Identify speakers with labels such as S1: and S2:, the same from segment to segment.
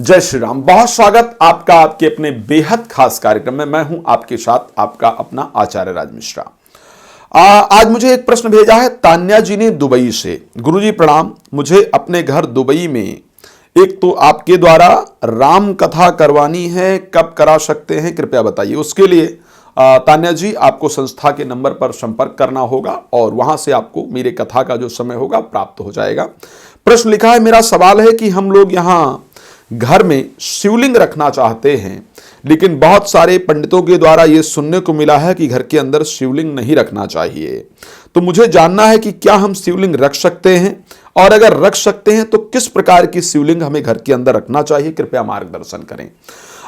S1: जय श्री राम। बहुत स्वागत आपका आपके अपने बेहद खास कार्यक्रम में। मैं हूं आपके साथ आपका अपना आचार्य राज मिश्रा। आज मुझे एक प्रश्न भेजा है तान्या जी ने दुबई से। गुरुजी प्रणाम, मुझे अपने घर दुबई में एक तो आपके द्वारा राम कथा करवानी है, कब करा सकते हैं कृपया बताइए। उसके लिए तान्या जी आपको संस्था के नंबर पर संपर्क करना होगा और वहां से आपको मेरे कथा का जो समय होगा प्राप्त हो जाएगा। प्रश्न लिखा है, मेरा सवाल है कि हम लोग यहाँ घर में शिवलिंग रखना चाहते हैं, लेकिन बहुत सारे पंडितों के द्वारा यह सुनने को मिला है कि घर के अंदर शिवलिंग नहीं रखना चाहिए। तो मुझे जानना है कि क्या हम शिवलिंग रख सकते हैं, और अगर रख सकते हैं तो किस प्रकार की शिवलिंग हमें घर के अंदर रखना चाहिए, कृपया मार्गदर्शन करें।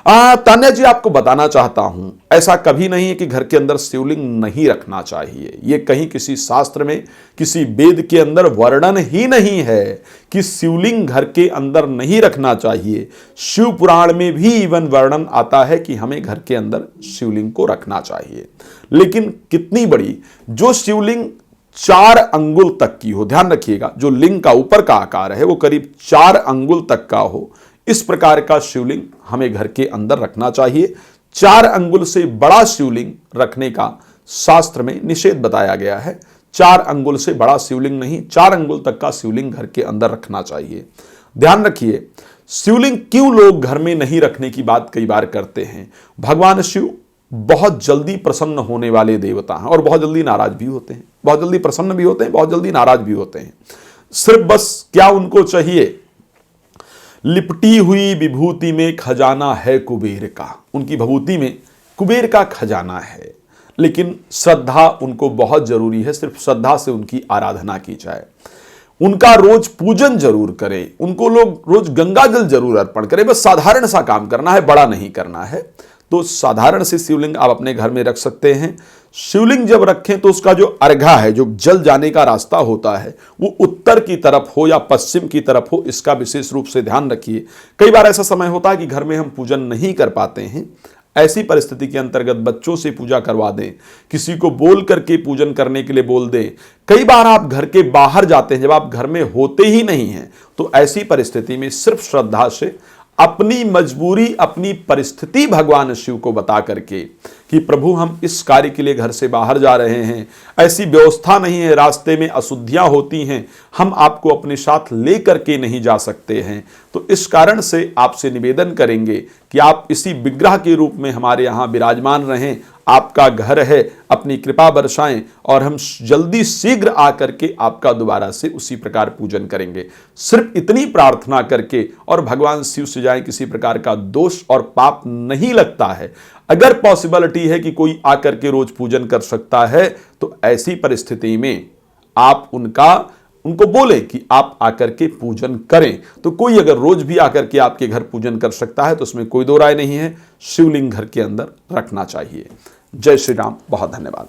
S1: तान्या जी आपको बताना चाहता हूं, ऐसा कभी नहीं है कि घर के अंदर शिवलिंग नहीं रखना चाहिए। यह कहीं किसी शास्त्र में किसी वेद के अंदर वर्णन ही नहीं है कि शिवलिंग घर के अंदर नहीं रखना चाहिए। शिव पुराण में भी इवन वर्णन आता है कि हमें घर के अंदर शिवलिंग को रखना चाहिए, लेकिन कितनी बड़ी, जो शिवलिंग 4 अंगुल तक की हो। ध्यान रखिएगा, जो लिंग का ऊपर का आकार है वो करीब 4 अंगुल तक का हो, इस प्रकार का शिवलिंग हमें घर के अंदर रखना चाहिए। 4 अंगुल से बड़ा शिवलिंग रखने का शास्त्र में निषेध बताया गया है। 4 अंगुल से बड़ा शिवलिंग नहीं, 4 अंगुल तक का शिवलिंग घर के अंदर रखना चाहिए। ध्यान रखिए, शिवलिंग क्यों लोग घर में नहीं रखने की बात कई बार करते हैं। भगवान शिव बहुत जल्दी प्रसन्न होने वाले देवता हैं और बहुत जल्दी नाराज भी होते हैं। बहुत जल्दी प्रसन्न भी होते हैं, बहुत जल्दी नाराज भी होते हैं। सिर्फ बस क्या उनको चाहिए, लिपटी हुई विभूति में खजाना है कुबेर का। उनकी विभूति में कुबेर का खजाना है, लेकिन श्रद्धा उनको बहुत जरूरी है। सिर्फ श्रद्धा से उनकी आराधना की जाए, उनका रोज पूजन जरूर करें, उनको लोग रोज गंगा जल जरूर अर्पण करें। बस साधारण सा काम करना है, बड़ा नहीं करना है। तो साधारण से शिवलिंग आप अपने घर में रख सकते हैं। शिवलिंग जब रखें तो उसका जो अर्घा है, जो जल जाने का रास्ता होता है, वो उत्तर की तरफ हो या पश्चिम की तरफ हो, इसका विशेष रूप से ध्यान रखिए। कई बार ऐसा समय होता है कि घर में हम पूजन नहीं कर पाते हैं। ऐसी परिस्थिति के अंतर्गत बच्चों से पूजा करवा दें, किसी को बोल करके पूजन करने के लिए बोल दें। कई बार आप घर के बाहर जाते हैं, जब आप घर में होते ही नहीं हैं, तो ऐसी परिस्थिति में सिर्फ श्रद्धा से अपनी मजबूरी, अपनी परिस्थिति भगवान शिव को बता करके कि प्रभु हम इस कार्य के लिए घर से बाहर जा रहे हैं, ऐसी व्यवस्था नहीं है, रास्ते में अशुद्धियां होती हैं, हम आपको अपने साथ ले करके नहीं जा सकते हैं। तो इस कारण से आपसे निवेदन करेंगे कि आप इसी विग्रह के रूप में हमारे यहाँ विराजमान रहें। आपका घर है, अपनी कृपा बरसाएं और हम जल्दी शीघ्र आकर के आपका दोबारा से उसी प्रकार पूजन करेंगे। सिर्फ इतनी प्रार्थना करके और भगवान शिव से जाए, किसी प्रकार का दोष और पाप नहीं लगता है। अगर पॉसिबिलिटी है कि कोई आकर के रोज पूजन कर सकता है, तो ऐसी परिस्थिति में आप उनको बोले कि आप आकर के पूजन करें। तो कोई अगर रोज भी आकर के आपके घर पूजन कर सकता है तो उसमें कोई दो राय नहीं है। शिवलिंग घर के अंदर रखना चाहिए। जय श्री राम, बहुत धन्यवाद।